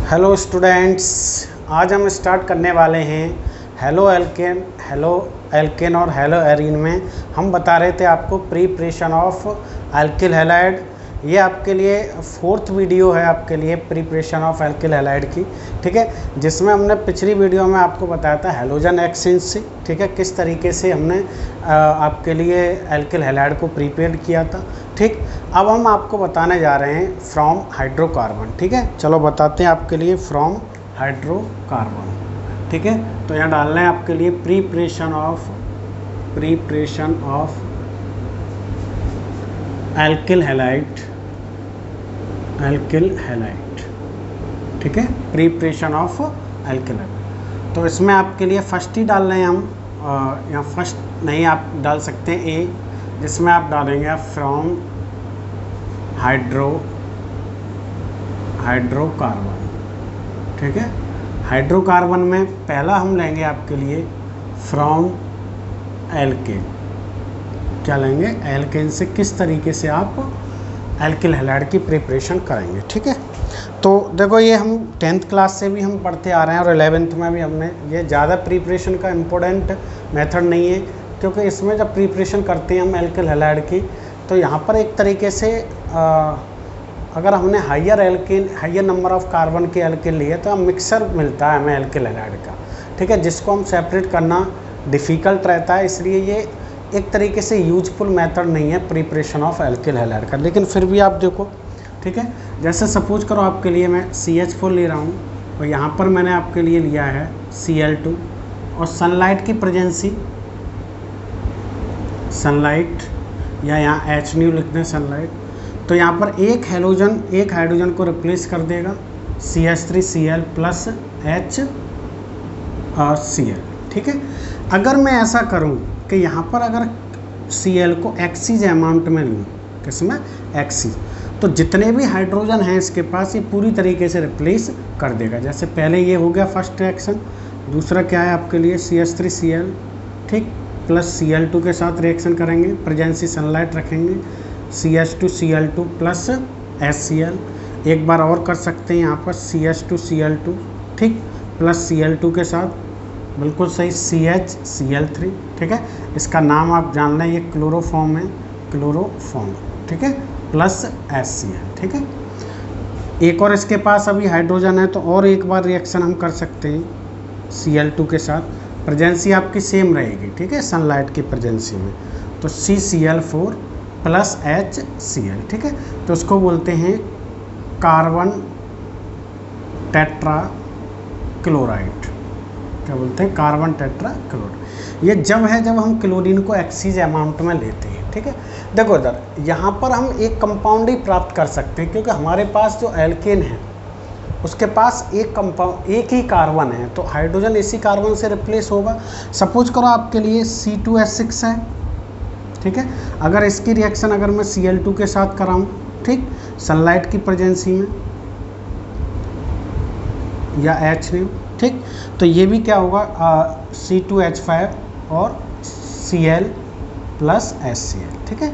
Hello students, आज हम start करने वाले हैं हेलो एल्केन और हेलो एरीन में हम बता रहे थे आपको प्रिपरेशन ऑफ एल्किल हैलाइड। ये आपके लिए फोर्थ वीडियो है आपके लिए प्रिपरेशन ऑफ एल्किल हैलाइड की, ठीक है, जिसमें हमने पिछली वीडियो में आपको बताया था हैलोजन एक्सचेंज से, ठीक है, किस तरीके से हमने आपके लिए एल्किल हैलाइड को प्रिपेयर किया था। ठीक, अब हम आपको बताने जा रहे हैं फ्रॉम हाइड्रोकार्बन। ठीक है, चलो बताते हैं आपके लिए फ्रॉम हाइड्रोकार्बन। ठीक है, तो यहाँ डालना है आपके लिए प्रिपरेशन ऑफ एल्किल हैलाइड। ठीक है, प्रिपरेशन ऑफ एल्किल हैलाइड। तो इसमें आपके लिए फर्स्ट ही डाल रहे हैं हम, यहाँ फर्स्ट नहीं आप डाल सकते हैं ए, जिसमें आप डालेंगे फ्रॉम हाइड्रोकार्बन। ठीक है, हाइड्रोकार्बन में पहला हम लेंगे आपके लिए फ्रॉम एल्केन। क्या लेंगे? एल्केन से किस तरीके से आप एल्किल हैलाइड की प्रिपरेशन करेंगे। ठीक है, तो देखो ये हम 10th क्लास से भी हम पढ़ते आ रहे हैं और 11th में भी हमने, ये ज़्यादा प्रिपरेशन का इम्पोर्टेंट मेथड नहीं है, क्योंकि इसमें जब प्रिपरेशन करते हैं हम एल्किल हैलाइड की, तो यहाँ पर एक तरीके से अगर हमने हायर नंबर ऑफ कार्बन के एल्किल लिए तो मिक्सर मिलता है हमें एल्किल हैलाइड का। ठीक है, जिसको हम सेपरेट करना डिफ़िकल्ट रहता है, इसलिए ये एक तरीके से यूजफुल मेथड नहीं है प्रिपरेशन ऑफ एल्किल हैलाइड का। लेकिन फिर भी आप देखो, ठीक है, जैसे सपोज करो आपके लिए मैं CH4 ले रहा हूँ और यहाँ पर मैंने आपके लिए लिया है Cl2 और सनलाइट की प्रेजेंसी, सनलाइट या यहाँ H दें सनलाइट, तो यहाँ पर एक हाइड्रोजन को रिप्लेस कर देगा CH3Cl प्लस H और Cl। ठीक है, अगर मैं ऐसा करूँ कि यहाँ पर अगर Cl को एक्सीज अमाउंट में लूँ, किसमें? एक्सी, तो जितने भी हाइड्रोजन हैं इसके पास ये पूरी तरीके से रिप्लेस कर देगा। जैसे पहले ये हो गया फर्स्ट रिएक्शन, दूसरा क्या है आपके लिए CH3Cl, ठीक, प्लस Cl2 के साथ रिएक्शन करेंगे, प्रेजेंसी सनलाइट रखेंगे, CH2Cl2 प्लस HCl। एक बार और कर सकते हैं यहाँ पर CH2Cl2, ठीक, प्लस Cl2 के साथ बिल्कुल सही CHCl3। ठीक है, इसका नाम आप जान लें, ये क्लोरोफॉर्म है, क्लोरोफॉर्म। ठीक है, प्लस HCl। ठीक है, एक और इसके पास अभी हाइड्रोजन है, तो और एक बार रिएक्शन हम कर सकते हैं Cl2 के साथ, प्रेजेंसी आपकी सेम रहेगी। ठीक है, सनलाइट की प्रेजेंसी में, तो CCl4 प्लस HCl। ठीक है, तो उसको बोलते हैं कार्बन टेट्रा क्लोराइड। क्या बोलते हैं? Carbon tetra chloride. ये जब हम क्लोरीन को एक्सीज अमाउंट में लेते हैं। ठीक है, देखो इधर यहाँ पर हम एक कंपाउंड ही प्राप्त कर सकते हैं, क्योंकि हमारे पास जो एल्केन है उसके पास एक ही कार्बन है, तो हाइड्रोजन इसी कार्बन से रिप्लेस होगा। सपोज करो आपके लिए C2H6 है। ठीक है, अगर इसकी रिएक्शन अगर मैं Cl2 के साथ कराऊँ, ठीक, सनलाइट की प्रेजेंसी में या H नहीं, ठीक, तो ये भी क्या होगा C2H5 और Cl प्लस HCl। ठीक है,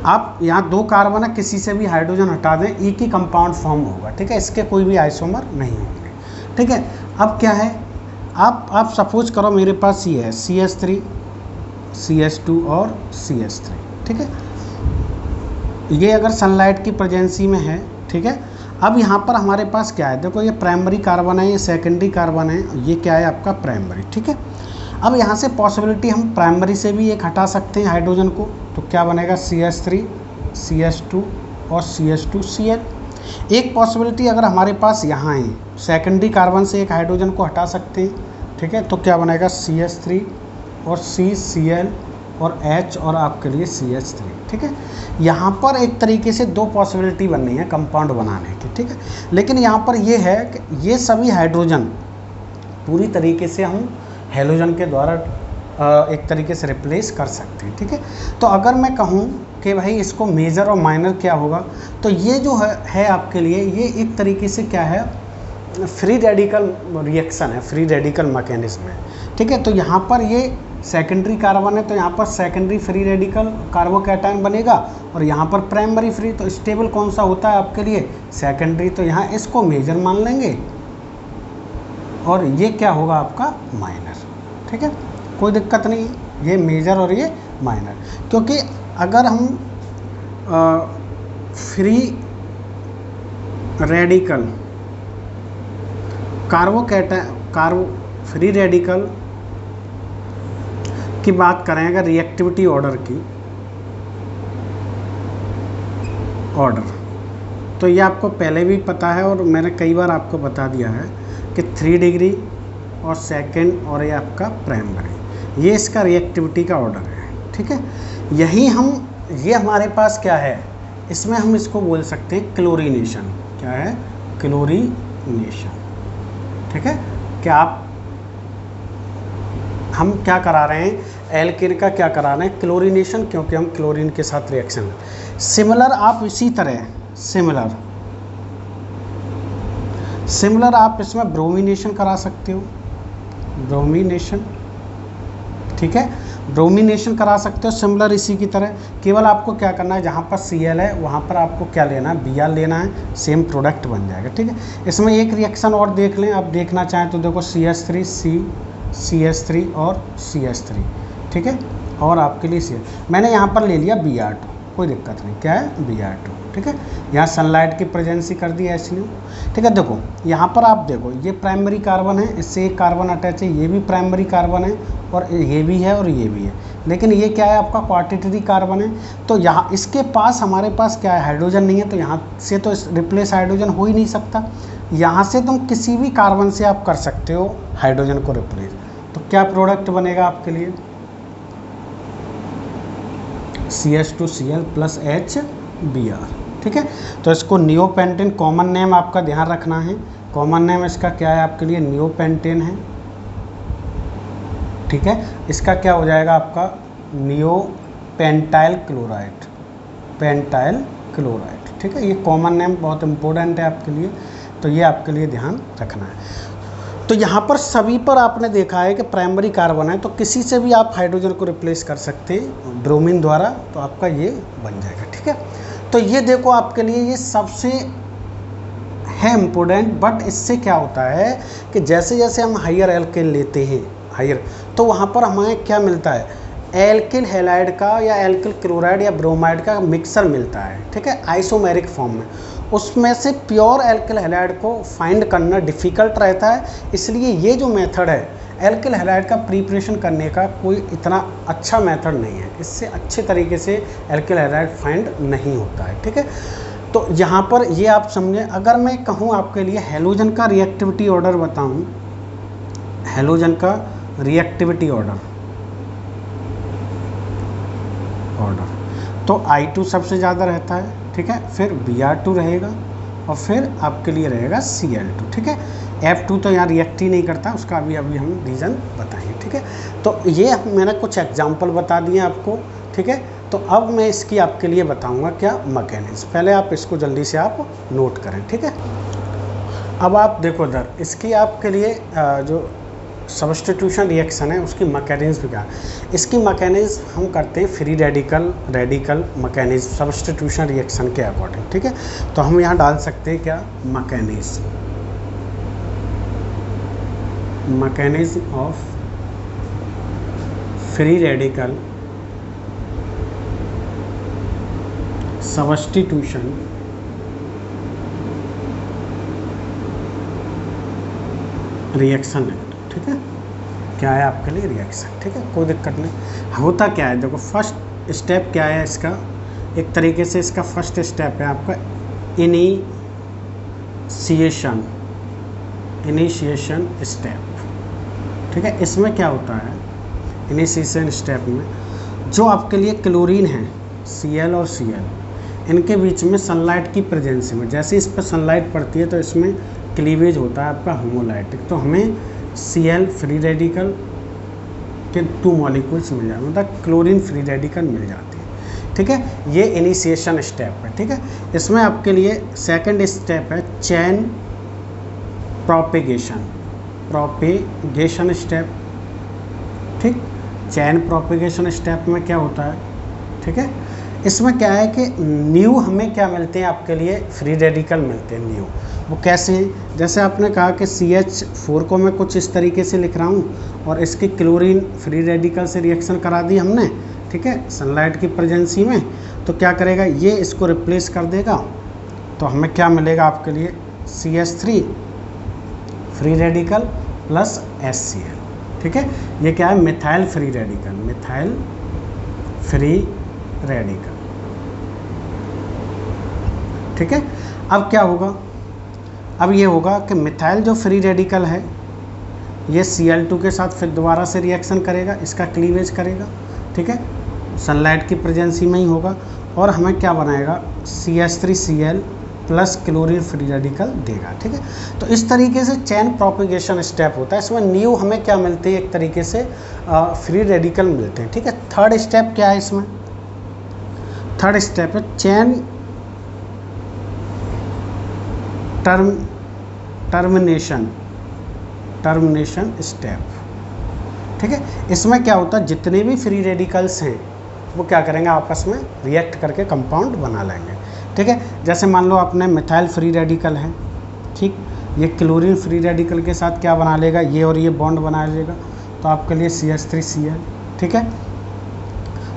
आप यहाँ दो कार्बन है, किसी से भी हाइड्रोजन हटा दें, एक ही कंपाउंड फॉर्म होगा। ठीक है, इसके कोई भी आइसोमर नहीं होंगे। ठीक है, अब क्या है, आप सपोज करो मेरे पास ये है CH3, CH2 और CH3। ठीक है, ये अगर सनलाइट की प्रेजेंसी में है। ठीक है, अब यहाँ पर हमारे पास क्या है, देखो ये प्राइमरी कार्बन है, ये सेकेंडरी कार्बन है, ये क्या है आपका प्राइमरी। ठीक है, अब यहाँ से पॉसिबिलिटी हम प्राइमरी से भी एक हटा सकते हैं हाइड्रोजन को, तो क्या बनेगा CH3, CH2 और CH2Cl। एक पॉसिबिलिटी अगर हमारे पास यहाँ है, सेकेंडरी कार्बन से एक हाइड्रोजन को हटा सकते हैं। ठीक है, तो क्या बनेगा CH3 और CCl और H और आपके लिए CH3। ठीक है, यहाँ पर एक तरीके से दो पॉसिबिलिटी बन रही है कंपाउंड बनाने की। ठीक है, लेकिन यहाँ पर ये है कि ये सभी हाइड्रोजन पूरी तरीके से हम हैलोजन के द्वारा एक तरीके से रिप्लेस कर सकते हैं। ठीक है, तो अगर मैं कहूँ कि भाई इसको मेजर और माइनर क्या होगा, तो ये जो है आपके लिए ये एक तरीके से क्या है, फ्री रेडिकल रिएक्शन है, फ्री रेडिकल मैकेनिज्म है। ठीक है, तो यहाँ पर ये सेकेंडरी कार्बन है, तो यहाँ पर सेकेंडरी फ्री रेडिकल कार्बोकैटायन बनेगा और यहाँ पर प्राइमरी फ्री। तो स्टेबल कौन सा होता है आपके लिए? सेकेंडरी। तो यहाँ इसको मेजर मान लेंगे और ये क्या होगा आपका माइनर, ठीक है, कोई दिक्कत नहीं है, ये मेजर और ये माइनर। क्योंकि अगर हम फ्री रेडिकल फ्री रेडिकल की बात करें, अगर रिएक्टिविटी ऑर्डर की तो ये आपको पहले भी पता है और मैंने कई बार आपको बता दिया है कि 3 डिग्री और सेकंड और ये आपका प्राइमरी, ये इसका रिएक्टिविटी का ऑर्डर है, ठीक है। ये हमारे पास क्या है, इसमें हम इसको बोल सकते हैं क्लोरीनेशन। क्या है? क्लोरीनेशन, ठीक है। क्या हम क्या करा रहे हैं, एल्केन का क्या करा रहे हैं, क्लोरीनेशन, क्योंकि हम क्लोरीन के साथ रिएक्शन। सिमिलर आप इसी तरह सिमिलर आप इसमें ब्रोमिनेशन करा सकते हो, ब्रोमिनेशन, ठीक है, ब्रोमिनेशन करा सकते हो सिमिलर इसी की तरह। केवल आपको क्या करना है, जहाँ पर Cl है वहाँ पर आपको क्या लेना है, Br लेना है, सेम प्रोडक्ट बन जाएगा, ठीक है। इसमें एक रिएक्शन और देख लें, आप देखना चाहें तो देखो CH3 CH3 और CH3, ठीक है, और आपके लिए CH मैंने यहाँ पर ले लिया Br2, कोई दिक्कत नहीं, क्या है Br2, ठीक है। यहाँ सनलाइट की प्रेजेंसी कर दी HNO, ठीक है। देखो यहाँ पर आप देखो, ये प्राइमरी कार्बन है, इससे एक कार्बन अटैच है, ये भी प्राइमरी कार्बन है और ये भी है और ये भी है, लेकिन ये क्या है आपका क्वार्टेटरी कार्बन है। तो यहाँ इसके पास हमारे पास क्या है, हाइड्रोजन नहीं है, तो यहाँ से तो रिप्लेस हाइड्रोजन हो ही नहीं सकता। यहाँ से तुम किसी भी कार्बन से आप कर सकते हो हाइड्रोजन को रिप्लेस, तो क्या प्रोडक्ट बनेगा आपके लिए, CH2Cl प्लस HBr, ठीक है। तो इसको नियोपेंटेन, कॉमन नेम आपका ध्यान रखना है, कॉमन नेम इसका क्या है आपके लिए, नियोपेंटेन है, ठीक है। इसका क्या हो जाएगा आपका नियोपेंटाइल क्लोराइड, पेंटाइल क्लोराइड, ठीक है। ये कॉमन नेम बहुत इंपॉर्टेंट है आपके लिए, तो ये आपके लिए ध्यान रखना है। तो यहाँ पर सभी पर आपने देखा है कि प्राइमरी कार्बन है, तो किसी से भी आप हाइड्रोजन को रिप्लेस कर सकते हैं ब्रोमीन द्वारा, तो आपका ये बन जाएगा, ठीक है। तो ये देखो आपके लिए ये सबसे है इम्पोर्टेंट, बट इससे क्या होता है कि जैसे जैसे हम हायर एल्केन लेते हैं, हायर, तो वहाँ पर हमें क्या मिलता है, एल्किल हैलाइड का या एल्किल क्लोराइड या ब्रोमाइड का मिक्सर मिलता है, ठीक है, आइसोमेरिक फॉर्म में। उसमें से प्योर एल्किल हैलाइड को फाइंड करना डिफ़िकल्ट रहता है, इसलिए ये जो मेथड है एल्किल हैलाइड का प्रिपरेशन करने का कोई इतना अच्छा मेथड नहीं है, इससे अच्छे तरीके से एल्किल हैलाइड फाइंड नहीं होता है, ठीक है। तो यहाँ पर ये आप समझें। अगर मैं कहूँ आपके लिए हैलोजन का रिएक्टिविटी ऑर्डर बताऊँ, हैलोजन का रिएक्टिविटी ऑर्डर तो I2 सबसे ज़्यादा रहता है, ठीक है, फिर Br2 रहेगा और फिर आपके लिए रहेगा Cl2, ठीक है। F2 तो यहाँ रिएक्ट ही नहीं करता, उसका अभी हम रीज़न बताएंगे, ठीक है। तो ये मैंने कुछ एग्जांपल बता दिए आपको, ठीक है। तो अब मैं इसकी आपके लिए बताऊंगा क्या मैकेनिज्म, पहले आप इसको जल्दी से आप नोट करें, ठीक है। अब आप देखो इधर, इसकी आपके लिए जो सब्स्टिट्यूशन रिएक्शन है उसकी मैकेनिज्म क्या है। इसकी मैकेनिज्म हम करते हैं free radical mechanism substitution reaction के अकॉर्डिंग, ठीक है। तो हम यहाँ डाल सकते हैं क्या, mechanism of free radical substitution reaction, ठीक है। क्या है आपके लिए रिएक्शन, ठीक है, कोई दिक्कत नहीं। होता क्या है, देखो फर्स्ट स्टेप क्या है इसका, एक तरीके से इसका फर्स्ट स्टेप है आपका इनिशिएशन स्टेप, ठीक है। इसमें क्या होता है, इनिशिएशन स्टेप में जो आपके लिए क्लोरीन है Cl और Cl, इनके बीच में सनलाइट की प्रेजेंसी में, जैसे इस पर सनलाइट पड़ती है तो इसमें क्लीवेज होता है आपका होमोलाइटिक, तो हमें Cl फ्री रेडिकल के 2 मॉलिक्यूल्स मिल जाए, मतलब क्लोरीन फ्री रेडिकल मिल जाती है, ठीक है। ये इनिशिएशन स्टेप है, ठीक है। इसमें आपके लिए सेकंड स्टेप है चेन प्रोपेगेशन स्टेप, ठीक। चेन प्रोपेगेशन स्टेप में क्या होता है, ठीक है। इसमें क्या है कि न्यू हमें क्या मिलते हैं आपके लिए, फ्री रेडिकल मिलते हैं न्यू, वो कैसे हैं, जैसे आपने कहा कि CH4 को मैं कुछ इस तरीके से लिख रहा हूँ और इसकी क्लोरीन फ्री रेडिकल से रिएक्शन करा दी हमने, ठीक है, सनलाइट की प्रेजेंसी में, तो क्या करेगा ये इसको रिप्लेस कर देगा, तो हमें क्या मिलेगा आपके लिए CH3 free radical plus HCl, ठीक है। ये क्या है, methyl free radical, methyl free radical, ठीक है। अब क्या होगा, अब ये होगा कि मिथाइल जो फ्री रेडिकल है ये Cl2 के साथ फिर दोबारा से रिएक्शन करेगा, इसका क्लीवेज करेगा, ठीक है, सनलाइट की प्रेजेंसी में ही होगा, और हमें क्या बनाएगा CH3Cl plus chlorine free radical देगा, ठीक है। तो इस तरीके से चेन प्रोपिगेशन स्टेप होता है। इसमें न्यू हमें क्या मिलते हैं, एक तरीके से फ्री रेडिकल मिलते हैं, ठीक है। थर्ड स्टेप क्या है इसमें, थर्ड स्टेप है चेन टर्मिनेशन स्टेप, ठीक है। इसमें क्या होता है, जितने भी फ्री रेडिकल्स हैं वो क्या करेंगे, आपस में रिएक्ट करके कंपाउंड बना लेंगे, ठीक है। जैसे मान लो अपने मिथाइल फ्री रेडिकल है, ठीक, ये क्लोरीन फ्री रेडिकल के साथ क्या बना लेगा, ये और ये बॉन्ड बना लेगा, तो आपके लिए CH3Cl, ठीक है।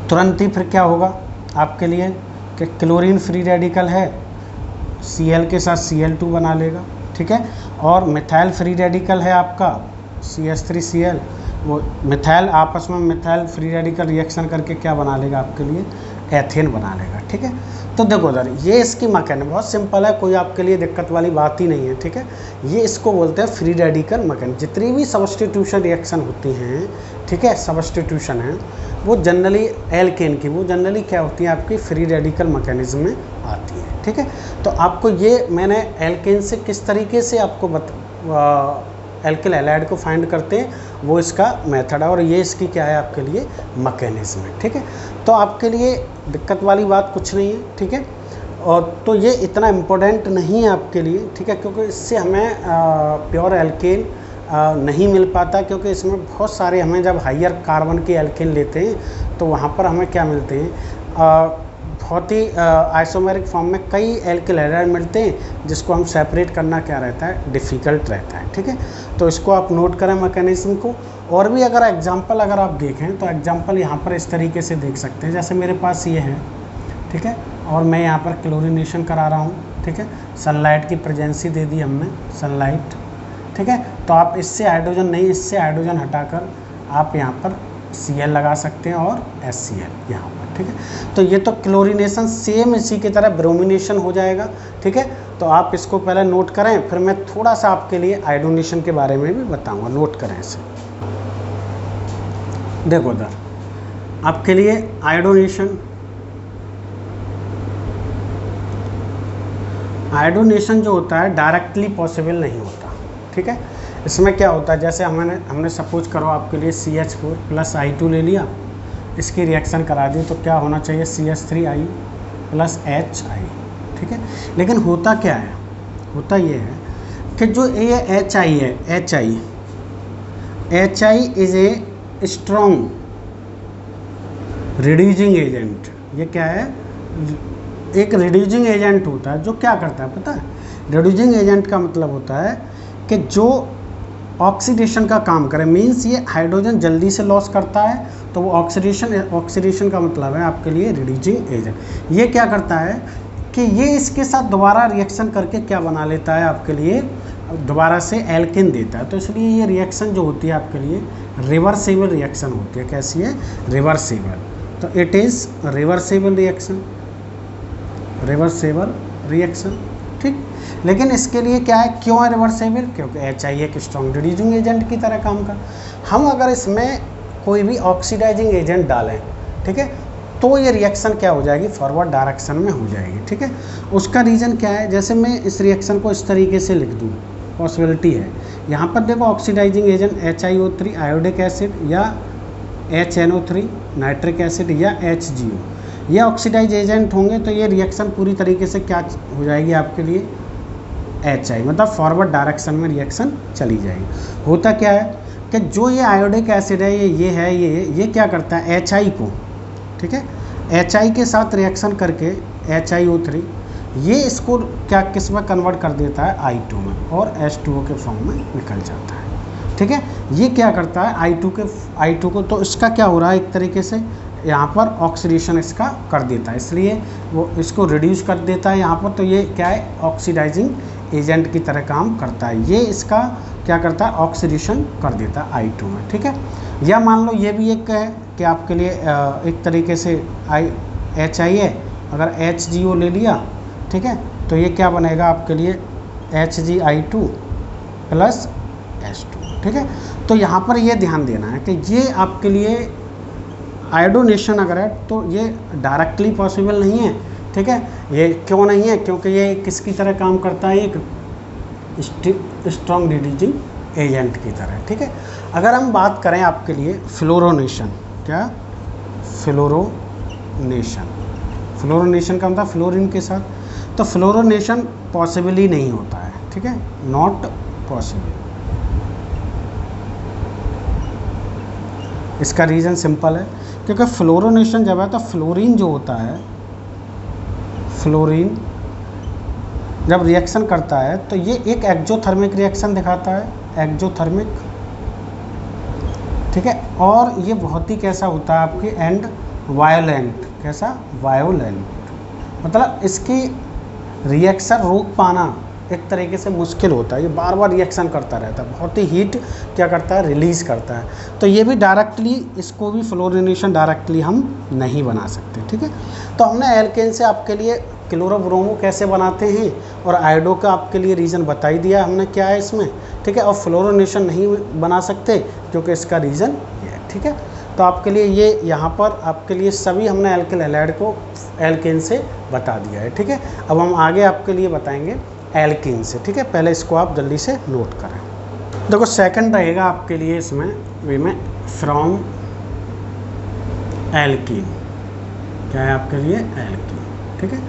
तुरंत ही फिर क्या होगा आपके लिए कि क्लोरीन फ्री रेडिकल है, Cl के साथ Cl2 बना लेगा, ठीक है, और मिथाइल फ्री रेडिकल है आपका CH3Cl, वो मिथाइल आपस में मिथाइल फ्री रेडिकल रिएक्शन करके क्या बना लेगा आपके लिए एथेन बना लेगा, ठीक है। तो देखो उधर ये इसकी मैकेनिज्म बहुत सिंपल है, कोई आपके लिए दिक्कत वाली बात ही नहीं है, ठीक है। ये इसको बोलते हैं फ्री रेडिकल मैकेनिज्म। जितनी भी सब्स्टिट्यूशन रिएक्शन होती हैं, ठीक है, सब्स्टिट्यूशन है वो जनरली एल्केन की, वो जनरली क्या होती है आपकी फ्री रेडिकल मैकेनिज्म में आती है, ठीक है। तो आपको ये मैंने एल्केन से किस तरीके से आपको एल्किल हैलाइड को फाइंड करते हैं वो इसका मेथड है, और ये इसकी क्या है आपके लिए मैकेनिज्म है, ठीक है। तो आपके लिए दिक्कत वाली बात कुछ नहीं है, ठीक है। और तो ये इतना इम्पोर्टेंट नहीं है आपके लिए, ठीक है, क्योंकि इससे हमें प्योर एल्केन नहीं मिल पाता, क्योंकि इसमें बहुत सारे हमें जब हाइयर कार्बन के एल्केन लेते हैं तो वहाँ पर हमें क्या मिलते हैं, बहुत ही आइसोमेरिक फॉर्म में कई एल्किल हैलाइड मिलते हैं, जिसको हम सेपरेट करना क्या रहता है, डिफ़िकल्ट रहता है, ठीक है। तो इसको आप नोट करें मैकेनिज्म को। और भी अगर एग्जांपल अगर आप देखें तो एग्जांपल यहाँ पर इस तरीके से देख सकते हैं, जैसे मेरे पास ये है, ठीक है, और मैं यहाँ पर क्लोरीनेशन करा रहा हूँ, ठीक है, सनलाइट की प्रेजेंसी दे दी हमने, सनलाइट, ठीक है। तो आप इससे हाइड्रोजन नहीं, इससे हाइड्रोजन हटाकर आप यहाँ पर Cl लगा सकते हैं और HCl यहाँ पर, ठीक है। तो ये तो क्लोरीनेशन सेम इसी की तरह ब्रोमिनेशन हो जाएगा, ठीक है। तो आप इसको पहले नोट करें, फिर मैं थोड़ा सा आपके लिए आयोडोनेशन के बारे में भी बताऊंगा, नोट करें इसे। देखो उधर आपके लिए आयोडोनेशन जो होता है डायरेक्टली पॉसिबल नहीं होता, ठीक है। इसमें क्या होता है, जैसे हमने सपोज करो आपके लिए CH4 प्लस I2 ले लिया, इसकी रिएक्शन करा दी, तो क्या होना चाहिए CH3I प्लस HI, ठीक है। लेकिन होता क्या है, होता ये है कि जो ये HI है, HI is a strong reducing agent. ये क्या है, एक रिड्यूसिंग एजेंट होता है, जो क्या करता है पता है, रिड्यूसिंग एजेंट का मतलब होता है कि जो ऑक्सीडेशन का काम करे, मीन्स ये हाइड्रोजन जल्दी से लॉस करता है, तो वो ऑक्सीडेशन का मतलब है आपके लिए रिड्यूसिंग एजेंट। ये क्या करता है कि ये इसके साथ दोबारा रिएक्शन करके क्या बना लेता है आपके लिए, दोबारा से एल्केन देता है। तो इसलिए ये रिएक्शन जो होती है आपके लिए रिवर्सेबल रिएक्शन होती है। कैसी है, रिवर्सेबल। तो इट इज़ रिवर्सेबल रिएक्शन, ठीक। लेकिन इसके लिए क्या है, क्यों है रिवर्सेबल, क्योंकि HI एक स्ट्रॉन्ग रिड्यूसिंग एजेंट की तरह काम कर। हम अगर इसमें कोई भी ऑक्सीडाइजिंग एजेंट डालें, ठीक है, तो ये रिएक्शन क्या हो जाएगी, फॉरवर्ड डायरेक्शन में हो जाएगी, ठीक है। उसका रीज़न क्या है, जैसे मैं इस रिएक्शन को इस तरीके से लिख दूँ, पॉसिबिलिटी है यहाँ पर देखो, oxidising agent HiO3 iodic acid या HNO3 नाइट्रिक एसिड या HGO, ये ऑक्सीडाइज एजेंट होंगे, तो ये रिएक्शन पूरी तरीके से क्या हो जाएगी आपके लिए, HI, मतलब फॉरवर्ड डायरेक्शन में रिएक्शन चली जाएगी। होता क्या है कि जो ये आयोडिक एसिड है, ये क्या करता है HI को, ठीक है, HI के साथ रिएक्शन करके HiO3 ये इसको क्या किस में कन्वर्ट कर देता है, I2 में, और H2O के फॉर्म में निकल जाता है। ठीक है, ये क्या करता है I2 को, तो इसका क्या हो रहा है, एक तरीके से यहाँ पर ऑक्सीडेशन इसका कर देता है, इसलिए वो इसको रिड्यूस कर देता है यहाँ पर। तो ये क्या है, ऑक्सीडाइजिंग एजेंट की तरह काम करता है। ये इसका क्या करता है, ऑक्सीडेशन कर देता है I2 में। ठीक है, या मान लो ये भी एक है कि आपके लिए एक तरीके से HI है, अगर HGO ले लिया, ठीक है, तो ये क्या बनेगा आपके लिए HgI2 प्लस H2। ठीक है, तो यहाँ पर ये ध्यान देना है कि ये आपके लिए आयोडोनेशन अगर है तो ये डायरेक्टली पॉसिबल नहीं है। ठीक है, ये क्यों नहीं है, क्योंकि ये किसकी तरह काम करता है, एक स्ट्रॉन्ग रिड्यूसिंग एजेंट की तरह। ठीक है, अगर हम बात करें आपके लिए फ्लोरोनेशन, क्या फ्लोरोनेशन का मतलब फ्लोरीन के साथ, तो फ्लोरोनेशन पॉसिबल ही नहीं होता है। ठीक है, नॉट पॉसिबल। इसका रीज़न सिंपल है, क्योंकि फ्लोरोनेशन जब है तो फ्लोरीन जो होता है, फ्लोरीन जब रिएक्शन करता है तो ये एक एक्जोथर्मिक रिएक्शन दिखाता है, एक्जोथर्मिक। ठीक है, और ये बहुत ही कैसा होता है आपके एंड वायोलेंट, कैसा, वायोलेंट, मतलब इसकी रिएक्शन रोक पाना एक तरीके से मुश्किल होता है, ये बार बार रिएक्शन करता रहता है, बहुत ही हीट क्या करता है, रिलीज़ करता है। तो ये भी डायरेक्टली, इसको भी फ्लोरिनेशन डायरेक्टली हम नहीं बना सकते। ठीक है, तो हमने एल्केन से आपके लिए क्लोरोब्रोमो कैसे बनाते हैं और आयोडो का आपके लिए रीज़न बता ही दिया हमने क्या है इसमें। ठीक है, और फ्लोरोनेशन नहीं बना सकते क्योंकि इसका रीज़न ये है। ठीक है, तो आपके लिए ये यहाँ पर आपके लिए सभी हमने एल्किल हैलाइड को एल्केन से बता दिया है। ठीक है, अब हम आगे आपके लिए बताएंगे एल्कीन से। ठीक है, पहले इसको आप जल्दी से नोट करें। देखो सेकंड रहेगा आपके लिए इसमें वे में फ्रॉम एल्कीन, क्या है आपके लिए, एल्कीन। ठीक है,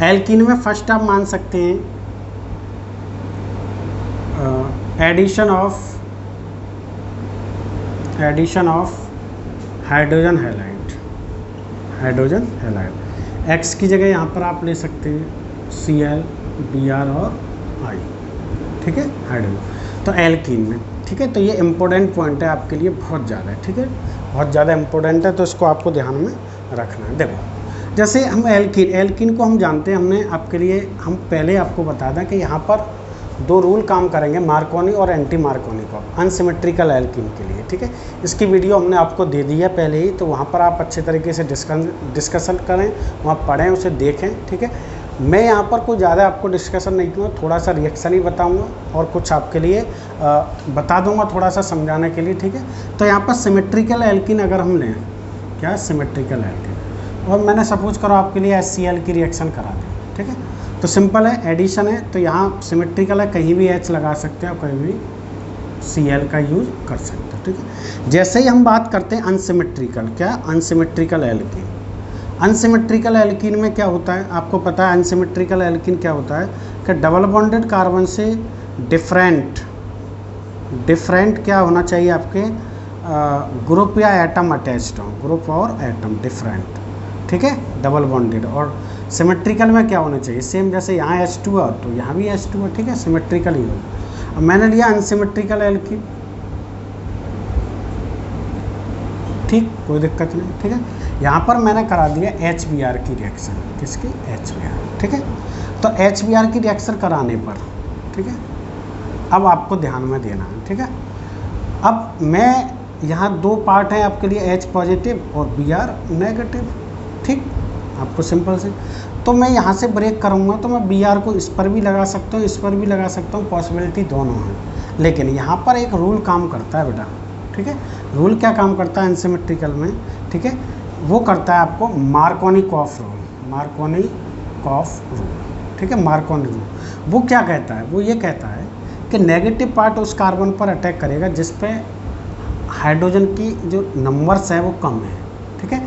एल्कीन में फर्स्ट आप मान सकते हैं addition of hydrogen halide, X की जगह यहाँ पर आप ले सकते हैं Cl, Br और I। ठीक है, हाइड्रोजन, तो एल्कीन में। ठीक है, तो ये इम्पोर्टेंट पॉइंट है आपके लिए, बहुत ज़्यादा है। ठीक है, बहुत ज़्यादा इम्पोर्टेंट है, तो इसको आपको ध्यान में रखना है। देखो जैसे हम एल्कीन को हम जानते हैं, हमने आपके लिए हम पहले आपको बता दें कि यहाँ पर दो रूल काम करेंगे, मार्कोनी और एंटी मार्कोनी को, अनसिमेट्रिकल एल्कीन के लिए। ठीक है, इसकी वीडियो हमने आपको दे दी है पहले ही, तो वहाँ पर आप अच्छे तरीके से डिस्कशन करें, वहाँ पढ़ें, उसे देखें। ठीक है, मैं यहाँ पर कोई ज़्यादा आपको डिस्कशन नहीं दूँगा, थोड़ा सा रिएक्शन ही बताऊँगा और कुछ आपके लिए बता दूँगा थोड़ा सा समझाने के लिए। ठीक है, तो यहाँ पर सिमेट्रिकल एल्कीन अगर हम लें, क्या सिमेट्रिकल एल्कीन, और मैंने सपोज करो आपके लिए HCl की रिएक्शन करा दें। ठीक है, तो सिंपल है, एडिशन है, तो यहाँ सिमेट्रिकल है, कहीं भी H लगा सकते हैं और कहीं भी Cl का यूज़ कर सकते हैं। ठीक है, जैसे ही हम बात करते हैं अनसिमेट्रिकल, क्या, अनसिमेट्रिकल एल्कीन। अनसिमेट्रिकल एल्कीन में क्या होता है, आपको पता है अनसिमेट्रिकल एल्कीन क्या होता है कि डबल बॉन्डेड कार्बन से डिफरेंट क्या होना चाहिए आपके ग्रुप या एटम अटैच्ड हो, ग्रुप और एटम डिफरेंट। ठीक है, डबल बॉन्डेड। और सिमेट्रिकल में क्या होना चाहिए, सेम, जैसे यहाँ H2 है तो यहाँ भी H2 है। ठीक है, सिमेट्रिकल ही होगा। अब मैंने लिया अनसिमेट्रिकल एल्कीन, ठीक, कोई दिक्कत नहीं। ठीक है, यहाँ पर मैंने करा दिया HBr की रिएक्शन, किसकी, HBr। ठीक है, तो HBr की रिएक्शन कराने पर, ठीक है, अब आपको ध्यान में देना है। ठीक है, अब मैं यहाँ दो पार्ट हैं आपके लिए, H पॉजिटिव और Br नेगेटिव। ठीक, आपको सिंपल से, तो मैं यहाँ से ब्रेक करूँगा तो मैं Br को इस पर भी लगा सकता हूँ, इस पर भी लगा सकता हूँ, पॉसिबिलिटी दोनों है। लेकिन यहाँ पर एक रूल काम करता है बेटा। ठीक है, रूल क्या काम करता है अनसिमेट्रिकल में, ठीक है, वो करता है आपको मार्कोनी-कॉफ रूल, ठीक है, मार्कोनी रूल। वो क्या कहता है, वो ये कहता है कि नेगेटिव पार्ट उस कार्बन पर अटैक करेगा जिस पे हाइड्रोजन की जो नंबर्स है वो कम है। ठीक है,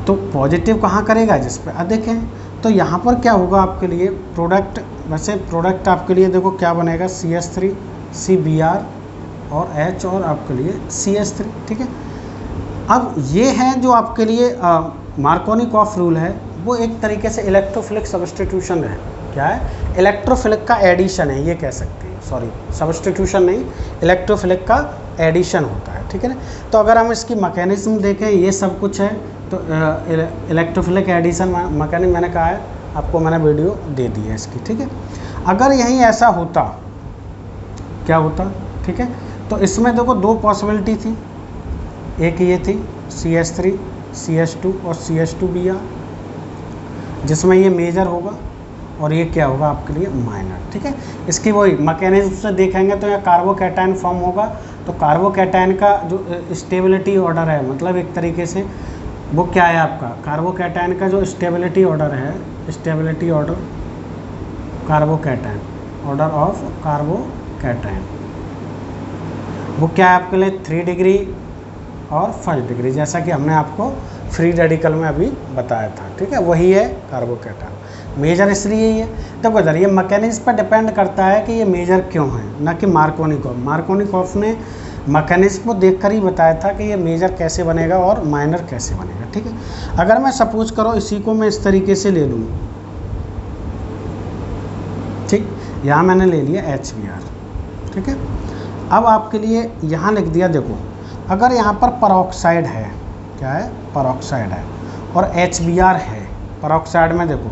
तो पॉजिटिव कहाँ करेगा, जिस पे अधिक है। तो यहाँ पर क्या होगा आपके लिए प्रोडक्ट, वैसे प्रोडक्ट आपके लिए देखो क्या बनेगा, CH3 CBr और H और आपके लिए CH3। ठीक है, अब ये है जो आपके लिए मार्कोनी-कॉफ रूल है, वो एक तरीके से इलेक्ट्रोफिलिक सब्स्टिट्यूशन है। क्या है, इलेक्ट्रोफिलिक का एडिशन है, ये कह सकते हैं, सॉरी सब्स्टिट्यूशन नहीं, इलेक्ट्रोफिलिक का एडिशन होता है, ठीक है ना। तो अगर हम इसकी मैकेनिज्म देखें, ये सब कुछ है, तो इलेक्ट्रोफिलिक एडिशन मैकेनिज्म मैंने कहा है आपको, मैंने वीडियो दे दी है इसकी, ठीक है। अगर यहीं ऐसा होता, क्या होता, ठीक है, तो इसमें देखो दो पॉसिबिलिटी थी, एक ये थी CH3 CH2 और CH2Br, जिसमें ये मेजर होगा और ये क्या होगा आपके लिए माइनर, ठीक है। इसकी वही मैकेनिज्म से देखेंगे तो यहाँ कार्बोकैटायन फॉर्म होगा, तो कार्बोकैटायन का जो स्टेबिलिटी ऑर्डर है, मतलब एक तरीके से वो क्या है आपका, कार्बोकैटायन का जो स्टेबिलिटी ऑर्डर है, stability order carbocation, order of carbocation, वो क्या है आपके लिए 3 डिग्री और 1 डिग्री, जैसा कि हमने आपको फ्री रेडिकल में अभी बताया था, ठीक है, वही है कार्बोकैटायन। मेजर इसलिए ही है, तो इधर ये मैकेनिज्म पर डिपेंड करता है कि ये मेजर क्यों है, ना कि मार्कोनिकॉफ। मार्कोनिकॉफ ने मैकेनिज्म को देखकर ही बताया था कि ये मेजर कैसे बनेगा और माइनर कैसे बनेगा, ठीक है। अगर मैं सपोज करो इसी को मैं इस तरीके से ले लूँ, ठीक, यहाँ मैंने ले लिया HBr, ठीक है। अब आपके लिए यहाँ लिख दिया, देखो अगर यहाँ पर परऑक्साइड है, क्या है, परऑक्साइड है, और HBr है, परऑक्साइड में देखो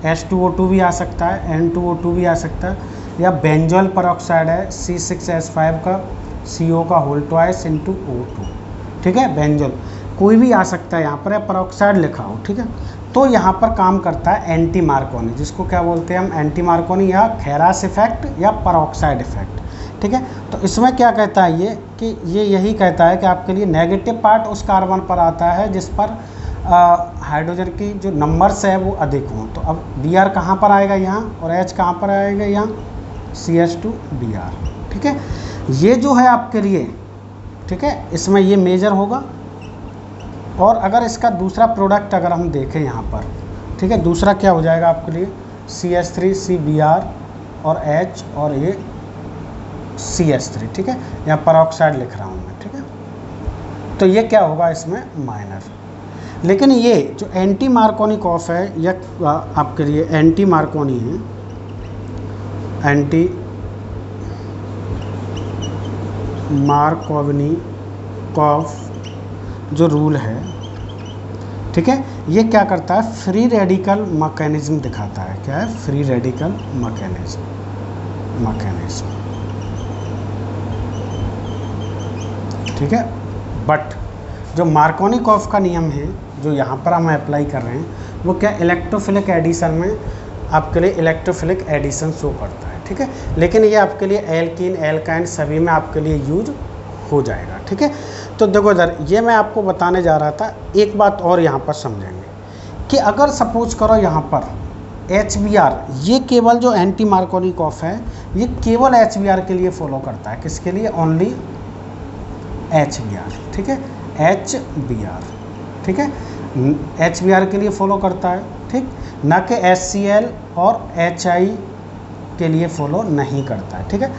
H2O2 भी आ सकता है, N2O2 भी आ सकता है, या बेंजोल परऑक्साइड है C6H5 का CO का होल ट्वाइस इंटू O2, ठीक है, बेंजोल कोई भी आ सकता है यहाँ पर, या परऑक्साइड लिखा हो, ठीक है। तो यहाँ पर काम करता है एंटी मार्कोनी, जिसको क्या बोलते हैं हम, एंटी मार्कोनी या खेरास इफेक्ट या परऑक्साइड इफेक्ट, ठीक है। तो इसमें क्या कहता है ये, कि ये यही कहता है कि आपके लिए नेगेटिव पार्ट उस कार्बन पर आता है जिस पर हाइड्रोजन की जो नंबर्स है वो अधिक हों। तो अब Br कहाँ पर आएगा, यहाँ, और H कहाँ पर आएगा, यहाँ CH2Br, ठीक है। ये जो है आपके लिए, ठीक है, इसमें ये मेजर होगा। और अगर इसका दूसरा प्रोडक्ट अगर हम देखें यहाँ पर, ठीक है, दूसरा क्या हो जाएगा आपके लिए, CH3CBr और H और ये CH3, ठीक है, यहाँ परऑक्साइड लिख रहा हूँ मैं, ठीक है। तो ये क्या होगा इसमें माइनर। लेकिन ये जो एंटी मार्कोनिकॉफ है, या आपके लिए एंटी मार्कोनी है, एंटी मार्कोनिकॉफ जो रूल है, ठीक है, ये क्या करता है, फ्री रेडिकल मैकेनिज्म दिखाता है। क्या है, फ्री रेडिकल मैकेनिज्म, ठीक है। बट जो मार्कोनिकॉफ का नियम है जो यहाँ पर हम अप्लाई कर रहे हैं, वो क्या इलेक्ट्रोफिलिक एडिशन में आपके लिए इलेक्ट्रोफिलिक एडिशन शो करता है, ठीक है। लेकिन ये आपके लिए एल्कीन, एल्काइन सभी में आपके लिए यूज हो जाएगा, ठीक है। तो देखो इधर ये मैं आपको बताने जा रहा था, एक बात और यहाँ पर समझेंगे कि अगर सपोज करो यहाँ पर HBr, ये केवल जो एंटी मार्कोनिकॉफ है ये केवल HBr के लिए फॉलो करता है, किसके लिए, ओनली HBr, ठीक है, HBr, ठीक है, HBr के लिए फॉलो करता है, ठीक, ना कि HCl और HI के लिए फॉलो नहीं करता है, ठीक है।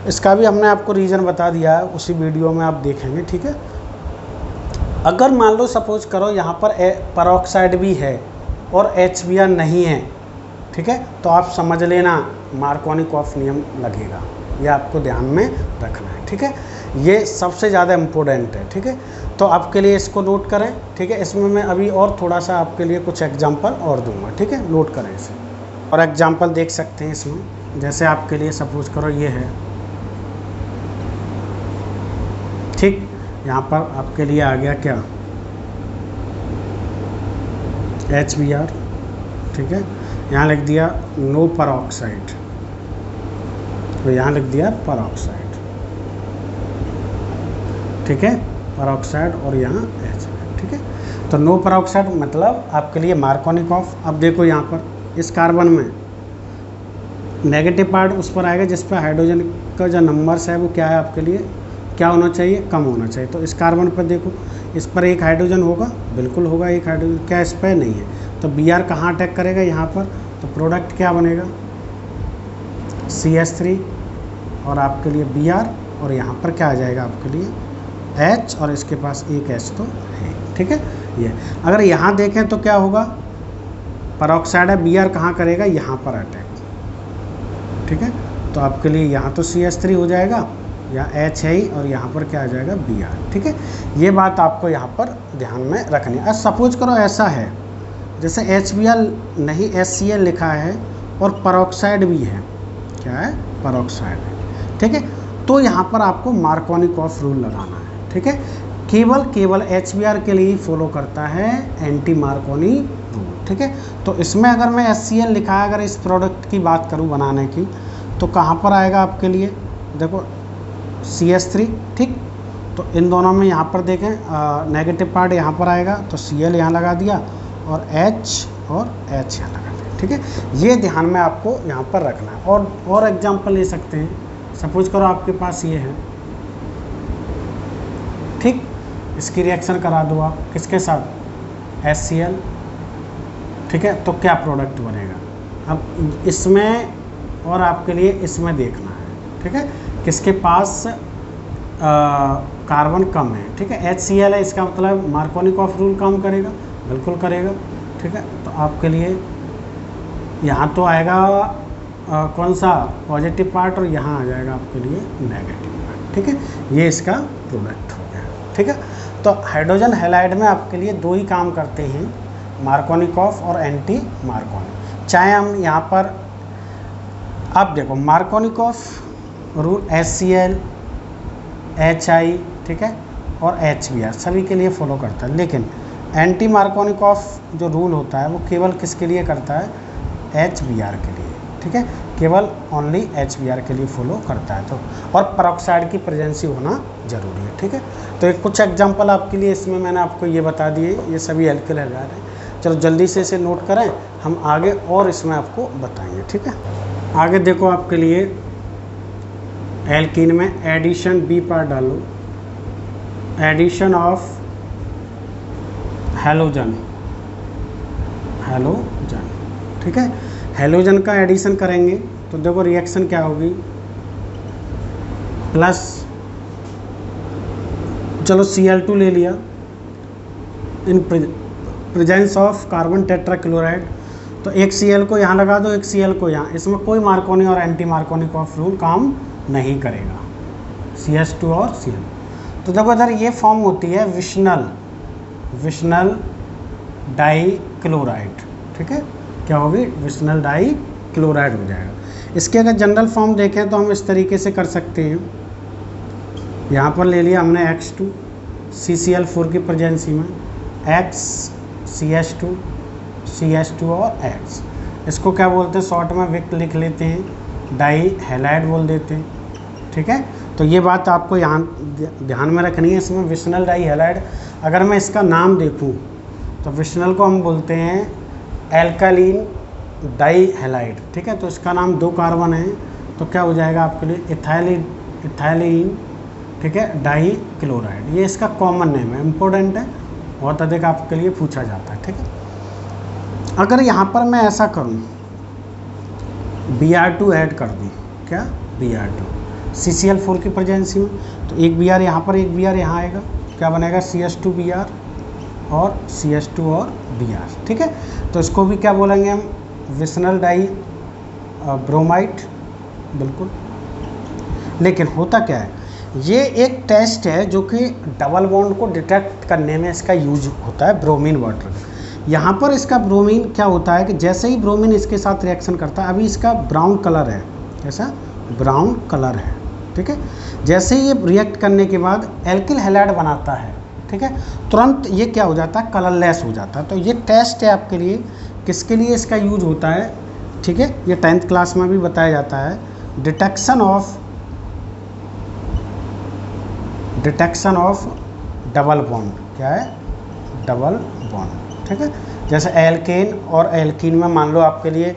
इसका भी हमने आपको रीज़न बता दिया है, उसी वीडियो में आप देखेंगे, ठीक है। अगर मान लो सपोज करो यहाँ पर परऑक्साइड भी है और HBr नहीं है, ठीक है, तो आप समझ लेना मार्कोनिकॉफ नियम लगेगा, ये आपको ध्यान में रखना है, ठीक है। ये सबसे ज़्यादा इम्पोर्टेंट है, ठीक है। तो आपके लिए इसको नोट करें, ठीक है। इसमें मैं अभी और थोड़ा सा आपके लिए कुछ एग्जांपल और दूंगा, ठीक है, नोट करें इसे। और एग्जांपल देख सकते हैं इसमें, जैसे आपके लिए सपोज करो ये है, ठीक, यहाँ पर आपके लिए आ गया क्या, HBr, ठीक है, यहाँ लिख दिया नो परऑक्साइड, तो यहाँ लिख दिया परऑक्साइड, ठीक है, परऑक्साइड, और यहाँ HBr, ठीक है। तो नो परऑक्साइड मतलब आपके लिए मार्कोनिकॉफ। अब देखो यहाँ पर इस कार्बन में नेगेटिव पार्ट उस पर आएगा जिस पर हाइड्रोजन का जो नंबर्स है वो क्या है आपके लिए, क्या होना चाहिए, कम होना चाहिए। तो इस कार्बन पर देखो, इस पर एक हाइड्रोजन होगा, बिल्कुल होगा एक हाइड्रोजन, क्या इस पर नहीं है, तो Br कहाँ अटैक करेगा, यहाँ पर, तो प्रोडक्ट क्या बनेगा, CH3 और आपके लिए Br, और यहाँ पर क्या आ जाएगा आपके लिए H, और इसके पास एक H तो है, ठीक है। ये अगर यहाँ देखें तो क्या होगा, परऑक्साइड है, Br कहाँ करेगा, यहाँ पर अटैक, ठीक है। तो आपके लिए यहाँ तो CH3 हो जाएगा, यहाँ H है ही, और यहाँ पर क्या आ जाएगा Br, ठीक है। ये बात आपको यहाँ पर ध्यान में रखनी है। सपोज करो ऐसा है जैसे HBl नहीं HCl लिखा है और पेरोक्साइड भी है, क्या है, पेरोक्साइड है, ठीक है। तो यहाँ पर आपको मार्कोनिकॉफ रूल लगाना है, ठीक है। केवल HBr के लिए ही फॉलो करता है एंटी मार्कोनी रूल, ठीक है। तो इसमें अगर मैं HCl लिखा है, अगर इस प्रोडक्ट की बात करूँ बनाने की, तो कहाँ पर आएगा आपके लिए, देखो CH3, ठीक। तो इन दोनों में यहाँ पर देखें नेगेटिव पार्ट यहाँ पर आएगा, तो Cl यहाँ लगा दिया और H और H यहाँ लगा दिया, ठीक है। ये ध्यान में आपको यहाँ पर रखना है। और एग्जांपल ले सकते हैं, सपोज करो आपके पास ये है, ठीक। इसकी रिएक्शन करा दो आप किसके साथ, HCl, ठीक है। तो क्या प्रोडक्ट बनेगा, अब इसमें और आपके लिए इसमें देखना है, ठीक है, किसके पास कार्बन कम है, ठीक है। HCl है, इसका मतलब मार्कोनिकॉफ रूल काम करेगा, बिल्कुल करेगा, ठीक है। तो आपके लिए यहाँ तो आएगा कौन सा पॉजिटिव पार्ट, और यहाँ आ जाएगा आपके लिए नेगेटिव पार्ट, ठीक है। ये इसका प्रोडक्ट हो गया, ठीक है। तो हाइड्रोजन हैलाइड में आपके लिए दो ही काम करते हैं, मार्कोनिकॉफ और एंटी मार्कोनी। चाहे हम यहाँ पर अब देखो मार्कोनिकॉफ रूल HCl, HI, ठीक है, और HBr सभी के लिए फॉलो करता है, लेकिन एंटी मार्कोनिकॉफ जो रूल होता है वो केवल किसके लिए करता है, HBr के लिए, ठीक है। केवल ओनली HBr के लिए फॉलो करता है। तो और पेरोक्साइड की प्रेजेंसी होना जरूरी है, ठीक है। तो एक कुछ एग्जांपल आपके लिए इसमें मैंने आपको ये बता दिए, ये सभी एल्किल हैलाइड हैं। चलो जल्दी से इसे नोट करें, हम आगे और इसमें आपको बताएंगे, ठीक है। आगे देखो आपके लिए एल्कीन में एडिशन बी पर डालो, एडिशन ऑफ हैलोजन, ठीक है। हैलोजन का एडिशन करेंगे तो देखो रिएक्शन क्या होगी, प्लस चलो Cl2 ले लिया in presence of carbon tetrachloride, तो एक Cl को यहाँ लगा दो, एक Cl को यहाँ, इसमें कोई मार्कोनी और एंटी मार्कोनिकॉफ रूल काम नहीं करेगा, CH2 और Cl। तो देखो इधर ये फॉर्म होती है विशनल डाइक्लोराइड, ठीक है। क्या होगी, विशनल डाइक्लोराइड हो जाएगा। इसके अगर जनरल फॉर्म देखें तो हम इस तरीके से कर सकते हैं, यहाँ पर ले लिया हमने X2 CCl4 की प्रेजेंसी में, X CH2 CH2 और X, इसको क्या बोलते हैं, शॉर्ट में विक लिख लेते हैं, डाई हैलाइड बोल देते हैं, ठीक है। तो ये बात आपको यहाँ ध्यान में रखनी है। इसमें विशनल डाई हैलाइड, अगर मैं इसका नाम देखूँ तो विशनल को हम बोलते हैं एल्कालीन डाई हैलाइड, ठीक है। तो इसका नाम 2 कार्बन है, तो क्या हो जाएगा आपके लिए इथाइलिन, ठीक है, डाई क्लोराइड। ये इसका कॉमन नेम है, इम्पोर्टेंट है, बहुत अधिक आपके लिए पूछा जाता है, ठीक है। अगर यहाँ पर मैं ऐसा करूँ, Br2 ऐड कर दूँ, क्या Br2 CCl4 की प्रेजेंसी में, तो एक Br यहाँ पर, एक Br यहाँ आएगा, क्या बनेगा CH2Br और CH2 और Br, ठीक है। तो इसको भी क्या बोलेंगे हम, विशनल डाई ब्रोमाइड, बिल्कुल। लेकिन होता क्या है, ये एक टेस्ट है जो कि डबल बॉन्ड को डिटेक्ट करने में इसका यूज होता है, ब्रोमीन वाटर। यहाँ पर इसका ब्रोमीन क्या होता है कि जैसे ही ब्रोमीन इसके साथ रिएक्शन करता है, अभी इसका ब्राउन कलर है, कैसा ब्राउन कलर है, ठीक है। जैसे ही ये रिएक्ट करने के बाद एल्किल हैलाइड बनाता है, ठीक है, तुरंत ये क्या हो जाता है, कलरलेस हो जाता है। तो ये टेस्ट है आपके लिए, किसके लिए इसका यूज होता है, ठीक है। ये 10th क्लास में भी बताया जाता है, डिटेक्शन ऑफ डबल बॉन्ड, क्या है, डबल बॉन्ड, ठीक है। जैसे एल्केन और एल्कीन में मान लो आपके लिए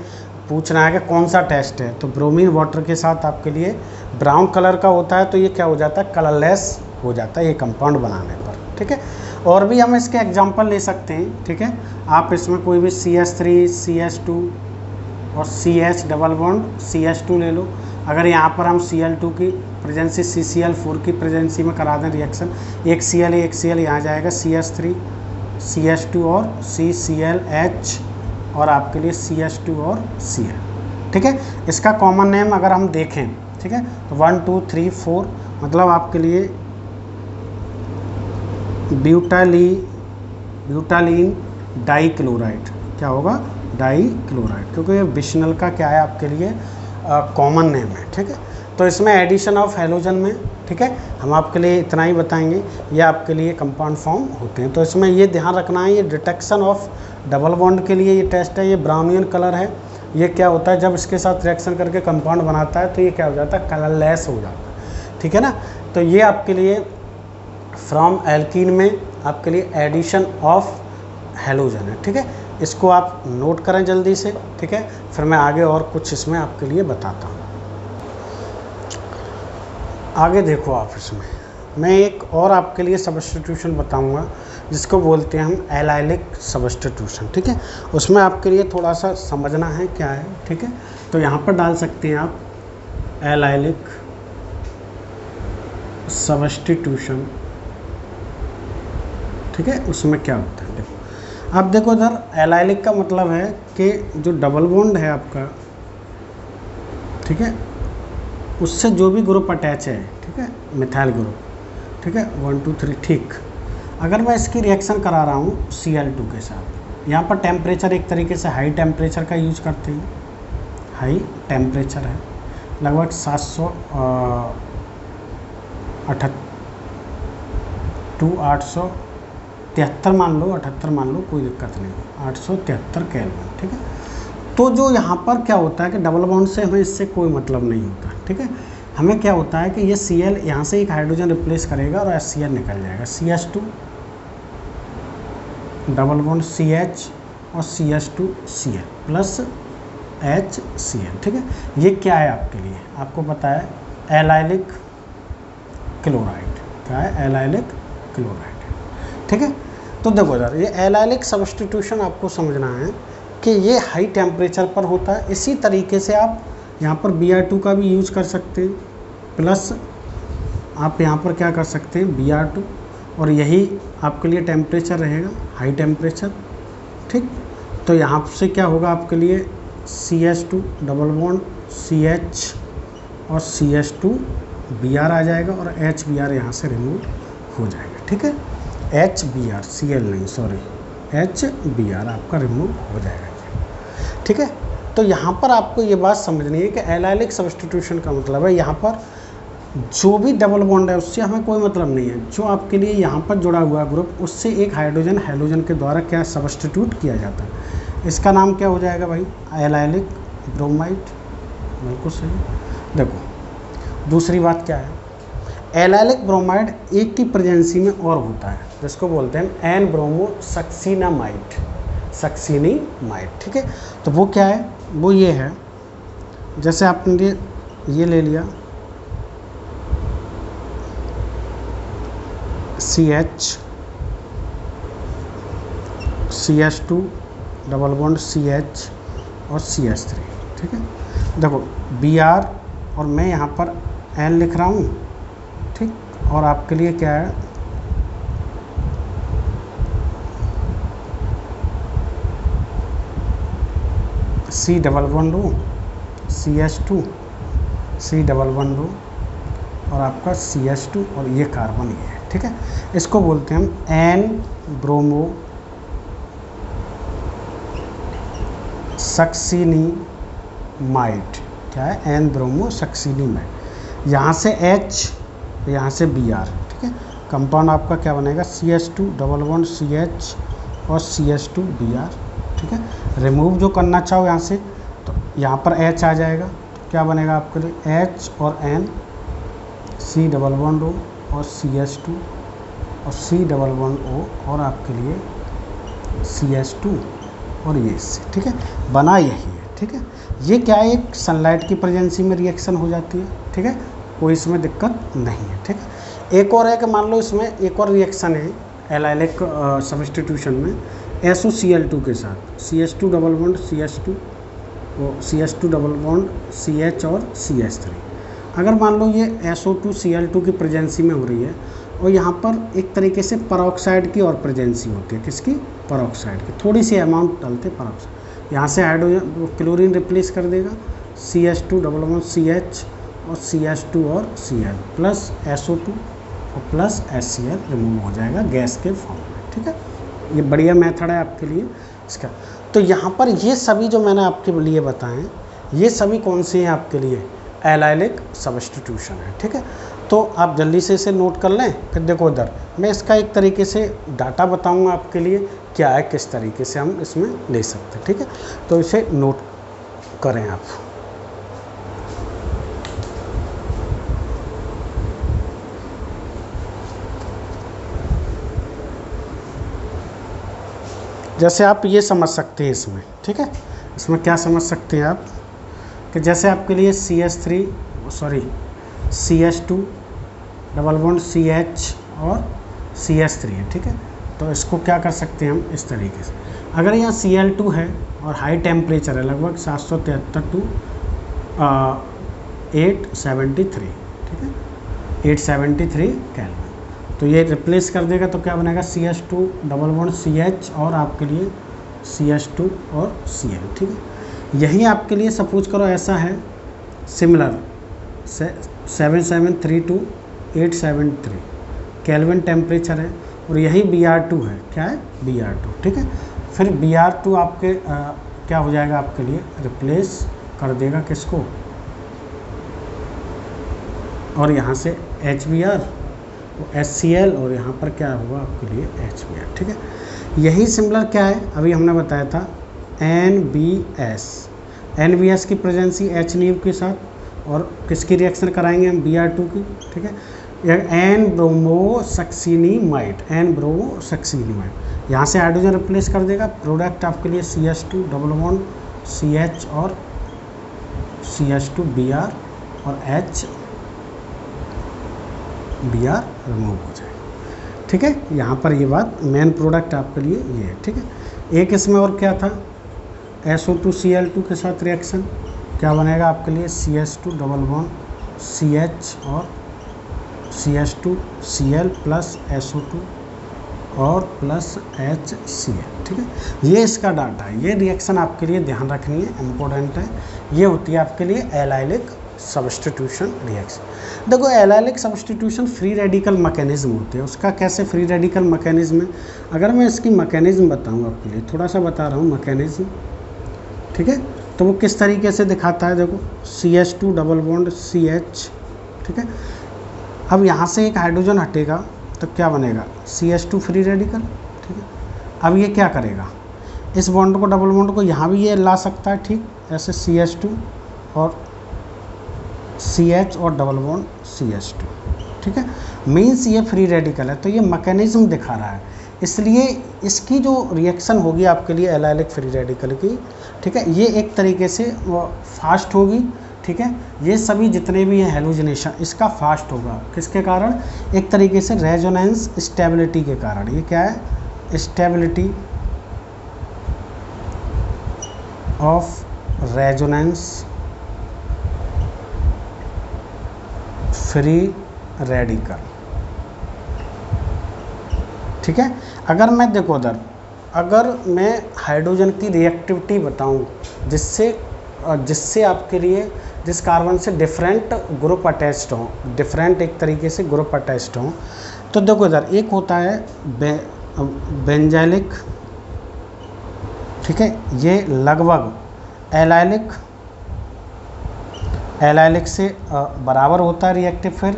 पूछना है कि कौन सा टेस्ट है, तो ब्रोमीन वाटर के साथ आपके लिए ब्राउन कलर का होता है, तो ये क्या हो जाता है, कलरलेस हो जाता है ये कंपाउंड बनाने पर, ठीक है। और भी हम इसके एग्जांपल ले सकते हैं, ठीक है। आप इसमें कोई भी CH3 CH2 और CH डबल बॉन्ड CH2 ले लो। अगर यहाँ पर हम Cl2 की प्रेजेंसी CCl4 की प्रेजेंसी में करा दें रिएक्शन, एक Cl यहाँ जाएगा, CH3 CH2 और CClH और आपके लिए CH2 और Cl, ठीक है। इसका कॉमन नेम अगर हम देखें, ठीक है, तो 1 2 3 4 मतलब आपके लिए ब्यूटालीन डाइक्लोराइड, क्या होगा, डाइक्लोराइड, क्योंकि ये विशनल का क्या है आपके लिए कॉमन नेम है, ठीक है। तो इसमें एडिशन ऑफ हैलोजन में, ठीक है, हम आपके लिए इतना ही बताएंगे, ये आपके लिए कंपाउंड फॉर्म होते हैं। तो इसमें ये ध्यान रखना है, ये डिटेक्शन ऑफ डबल बॉन्ड के लिए ये टेस्ट है। ये ब्राउनियन कलर है, ये क्या होता है, जब इसके साथ रिएक्शन करके कंपाउंड बनाता है तो ये क्या हो जाता है, कलरलेस हो जाता है, ठीक है ना। तो ये आपके लिए फ्रॉम एल्कीन में आपके लिए एडिशन ऑफ हैलोजन है, ठीक है। इसको आप नोट करें जल्दी से, ठीक है, फिर मैं आगे और कुछ इसमें आपके लिए बताता हूँ। आगे देखो आप, इसमें मैं एक और आपके लिए सब्स्टिट्यूशन बताऊंगा जिसको बोलते हैं हम एलाइलिक सब्स्टिट्यूशन, ठीक है। उसमें आपके लिए थोड़ा सा समझना है क्या है, ठीक है। तो यहाँ पर डाल सकते हैं आप एलाइलिक सब्स्टिट्यूशन, ठीक है। उसमें क्या होता है, देखो आप देखो इधर, एलाइलिक का मतलब है कि जो डबल बॉन्ड है आपका, ठीक है, उससे जो भी ग्रुप अटैच है, ठीक है, मिथाइल ग्रुप, ठीक है, 1 2 3, ठीक। अगर मैं इसकी रिएक्शन करा रहा हूँ Cl2 के साथ, यहाँ पर टेम्परेचर एक तरीके से हाई टेम्परेचर का यूज करते हैं, हाई टेम्परेचर है लगभग 873 मान लो, 78 मान लो, कोई दिक्कत नहीं, 873 केल्विन, ठीक है। तो जो यहाँ पर क्या होता है कि डबल बॉन्ड से हमें इससे कोई मतलब नहीं होता, ठीक है। हमें क्या होता है कि ये Cl यहाँ से एक हाइड्रोजन रिप्लेस करेगा और HCl निकल जाएगा, CH2 डबल बॉन्ड CH और CH2Cl प्लस HCl, ठीक है। ये क्या है आपके लिए, आपको पता है एलाइलिक क्लोराइड, क्या है, एलाइलिक क्लोराइड, ठीक है। तो देखो यार, ये एलाइलिक सब्स्टिट्यूशन आपको समझना है कि ये हाई टेम्परेचर पर होता है। इसी तरीके से आप यहाँ पर Br2 का भी यूज कर सकते हैं, प्लस आप यहाँ पर क्या कर सकते हैं, Br2, और यही आपके लिए टेम्परेचर रहेगा, हाई टेम्परेचर, ठीक। तो यहाँ से क्या होगा आपके लिए, CH2 डबल बॉन्ड CH और CH2 Br आ जाएगा और HBr यहाँ से रिमूव हो जाएगा, ठीक है। HBr, Cl नहीं, सॉरी, HBr आपका रिमूव हो जाएगा, ठीक है। तो यहाँ पर आपको ये बात समझनी है कि एलाइलिक सब्स्टिट्यूशन का मतलब है यहाँ पर जो भी डबल बॉन्ड है उससे हमें कोई मतलब नहीं है, जो आपके लिए यहाँ पर जुड़ा हुआ ग्रुप उससे एक हाइड्रोजन हैलोजन के द्वारा क्या सब्स्टिट्यूट किया जाता है, इसका नाम क्या हो जाएगा भाई, एलाइलिक ब्रोमाइड, बिल्कुल सही। देखो दूसरी बात क्या है, एलाइलिक ब्रोमाइड एक की प्रेजेंसी में और होता है जिसको बोलते हैं एन ब्रोमो सक्सीनामाइड, सक्सीनीमाइड, ठीक है। तो वो क्या है, वो ये है, जैसे आपने ये ले लिया CH CH2 double bond CH और CH3, ठीक है। देखो Br और मैं यहाँ पर N लिख रहा हूँ, ठीक, और आपके लिए क्या है, C double bond O CH2 C double bond O और आपका CH2 और ये कार्बन ये है, ठीक है। इसको बोलते हैं हम एन ब्रोमो सक्सीनीमाइड, क्या है, एन ब्रोमो सक्सीनीमाइड, यहाँ से H, यहाँ से Br, ठीक है। कंपाउंड आपका क्या बनेगा, CH2 डबल बॉन्ड CH और CH2 Br, ठीक है। रिमूव जो करना चाहो यहाँ से तो यहाँ पर H आ जाएगा, तो क्या बनेगा आपके लिए H और N, C double bond O और CH2 और C डबल बॉन्ड O और आपके लिए CH2 और ये C, ठीक है, बना यही है, ठीक है। ये क्या है, एक सनलाइट की प्रेजेंसी में रिएक्शन हो जाती है, ठीक है, कोई इसमें दिक्कत नहीं है, ठीक है। एक और है कि मान लो इसमें एक और रिएक्शन है एलाइलिक सब्स्टिट्यूशन में SOCl2 के साथ CH2 डबल बॉन्ड CH2 और CH2 डबल बॉन्ड CH और CH3। अगर मान लो ये SO2Cl2 की प्रेजेंसी में हो रही है और यहाँ पर एक तरीके से परऑक्साइड की और प्रेजेंसी होती है, किसकी, परऑक्साइड की, थोड़ी सी अमाउंट डालते परऑक्साइड, यहाँ से हाइड्रोजन क्लोरीन रिप्लेस कर देगा CH2 डबल बॉन्ड CH और CH2 और Cl प्लस SO2 और प्लस HCl रिमूव हो जाएगा गैस के फॉर्म में, ठीक है। ये बढ़िया मेथड है आपके लिए इसका। तो यहाँ पर ये सभी जो मैंने आपके लिए बताएं, ये सभी कौन से हैं आपके लिए, एलाइलिक सब्स्टिट्यूशन है, ठीक है। तो आप जल्दी से इसे नोट कर लें। फिर देखो इधर मैं इसका एक तरीके से डाटा बताऊंगा आपके लिए क्या है, किस तरीके से हम इसमें ले सकते हैं, ठीक है। तो इसे नोट करें आप। जैसे आप ये समझ सकते हैं इसमें, ठीक है। इसमें क्या समझ सकते हैं आप कि जैसे आपके लिए CH2 डबल बॉन्ड CH और CH3 है, ठीक है। तो इसको क्या कर सकते हैं हम इस तरीके से, अगर यहाँ Cl2 है और हाई टेम्परेचर है लगभग 773 टू 873, ठीक है, 873 केल्विन। तो ये रिप्लेस कर देगा तो क्या बनेगा, CH2 डबल बॉन्ड CH और आपके लिए CH2 और Cl, ठीक है। यही आपके लिए सपोज करो ऐसा है सिमिलर 773 टू 873 केल्विन टेम्परेचर है और यही Br2 है, क्या है Br2, ठीक है। फिर Br2 आपके क्या हो जाएगा आपके लिए, रिप्लेस कर देगा किसको, और यहाँ से HBr HCl और यहाँ पर क्या होगा आपके लिए HBr, ठीक है। यही सिमिलर क्या है अभी हमने बताया था NBS की प्रेजेंसी H न्यू के साथ और किसकी रिएक्शन कराएंगे हम, Br2 की, ठीक है। एन ब्रोमोसक्सिनीमाइड यहाँ से हाइड्रोजन रिप्लेस कर देगा, प्रोडक्ट आपके लिए CH2 डबल बॉन्ड CH और CH2 Br और HBr रिमूव हो जाएगा, ठीक है। यहाँ पर ये बात मेन प्रोडक्ट आपके लिए ये है, ठीक है। एक इसमें और क्या था, SO2 Cl2 के साथ रिएक्शन क्या बनेगा आपके लिए, CH2 डबल बॉन्ड CH और CH2 Cl प्लस SO2 और प्लस HCl, ठीक है। ये इसका डाटा है, ये रिएक्शन आपके लिए ध्यान रखनी है, इम्पोर्टेंट है। ये होती है आपके लिए एलाइलिक सब्स्टिट्यूशन रिएक्शन। देखो allylic substitution free radical mechanism होते हैं, उसका कैसे फ्री रेडिकल मैकेनिज्म है, अगर मैं इसकी मैकेनिज्म बताऊँ आपके लिए, थोड़ा सा बता रहा हूँ मैकेनिज्म, ठीक है। तो वो किस तरीके से दिखाता है, देखो CH2 डबल बॉन्ड CH, ठीक है। अब यहाँ से एक हाइड्रोजन हटेगा तो क्या बनेगा, CH2 फ्री रेडिकल, ठीक है। अब ये क्या करेगा, इस बॉन्ड को डबल बॉन्ड को यहाँ भी ये ला सकता है, ठीक, ऐसे CH2 और CH और डबल बॉन्ड CH2, ठीक है। मीन्स ये फ्री रेडिकल है, तो ये मैकेनिज्म दिखा रहा है, इसलिए इसकी जो रिएक्शन होगी आपके लिए एलाइलिक फ्री रेडिकल की, ठीक है, ये एक तरीके से फास्ट होगी, ठीक है। ये सभी जितने भी हैं हेलोजिनेशन, इसका फास्ट होगा, किसके कारण, एक तरीके से रेजोनेंस स्टेबिलिटी के कारण। ये क्या है, stability of resonance free radical, ठीक है। अगर मैं देखो उधर, अगर मैं हाइड्रोजन की रिएक्टिविटी बताऊं जिससे आपके लिए जिस कार्बन से डिफरेंट ग्रुप अटैच्ड हों, डिफरेंट एक तरीके से ग्रुप अटैच्ड हों, तो देखो इधर एक होता है बेंजाइलिक, ठीक है, ये लगभग एलाइलिक से बराबर होता है रिएक्टिव, फिर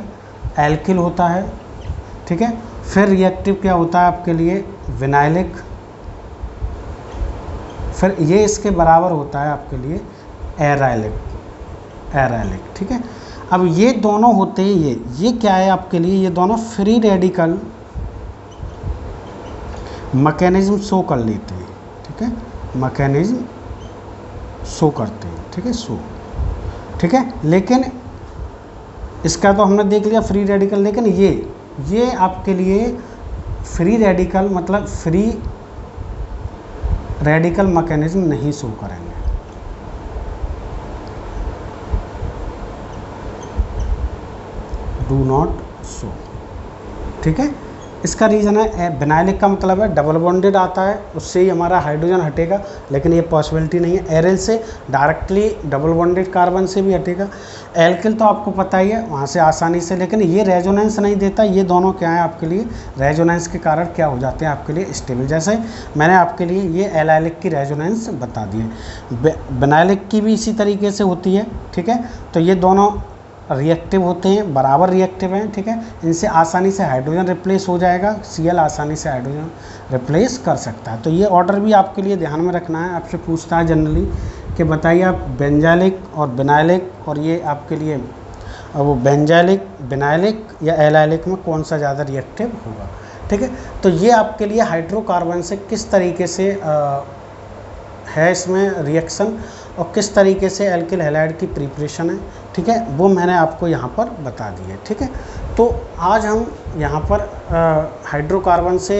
एल्किल होता है, ठीक है। फिर रिएक्टिव क्या होता है आपके लिए, विनाइलिक, फिर ये इसके बराबर होता है आपके लिए एराइलिक, ठीक है। अब ये दोनों होते हैं, ये क्या है आपके लिए, ये दोनों फ्री रेडिकल मैकेनिज्म शो कर लेते हैं, ठीक है, मैकेनिज्म शो करते हैं, ठीक है, शो, ठीक है। लेकिन इसका तो हमने देख लिया फ्री रेडिकल, लेकिन ये आपके लिए फ्री रेडिकल मतलब फ्री रेडिकल मैकेनिज्म नहीं शो करेंगे, डू नॉट शो, ठीक है। इसका रीज़न है विनाइलिक का मतलब है डबल बॉन्डेड आता है, उससे ही हमारा हाइड्रोजन हटेगा, लेकिन ये पॉसिबिलिटी नहीं है। एरिल से डायरेक्टली डबल बॉन्डेड कार्बन से भी हटेगा। एल्किल तो आपको पता ही है, वहाँ से आसानी से, लेकिन ये रेजोनेंस नहीं देता। ये दोनों क्या है आपके लिए, रेजोनेंस के कारण क्या हो जाते हैं आपके लिए स्टेबल। जैसे मैंने आपके लिए ये एलाइलिक की रेजोनेंस बता दी है, विनाइलिक की भी इसी तरीके से होती है, ठीक है। तो ये दोनों रिएक्टिव होते हैं, बराबर रिएक्टिव हैं, ठीक है। इनसे आसानी से हाइड्रोजन रिप्लेस हो जाएगा, Cl आसानी से हाइड्रोजन रिप्लेस कर सकता है। तो ये ऑर्डर भी आपके लिए ध्यान में रखना है। आपसे पूछता है जनरली कि बताइए आप बेंजाइलिक और विनाइलिक, और ये आपके लिए वो बेंजाइलिक, विनाइलिक या एलाइलिक में कौन सा ज़्यादा रिएक्टिव होगा, ठीक है। तो ये आपके लिए हाइड्रोकार्बन से किस तरीके से है इसमें रिएक्शन, और किस तरीके से एल्किल हैलाइड की प्रिपरेशन है, ठीक है, वो मैंने आपको यहाँ पर बता दी है, ठीक है। तो आज हम यहाँ पर हाइड्रोकार्बन से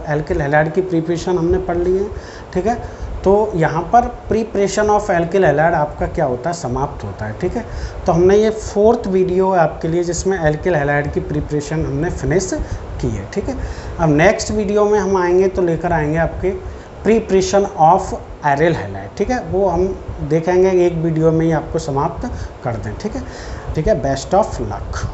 एल्किल हैलाइड की प्रिपरेशन हमने पढ़ ली है, ठीक है। तो यहाँ पर प्रिपरेशन ऑफ एल्किल हैलाइड आपका क्या होता है, समाप्त होता है, ठीक है। तो हमने ये 4th वीडियो है आपके लिए जिसमें एल्किल हैलाइड की प्रिपरेशन हमने फिनिश की है, ठीक है। अब नेक्स्ट वीडियो में हम आएंगे तो लेकर आएंगे आपके प्रिपरेशन ऑफ एरिल हैलाइड, ठीक है। वो हम देखेंगे एक वीडियो में ही आपको समाप्त कर दें, ठीक है। Best of luck.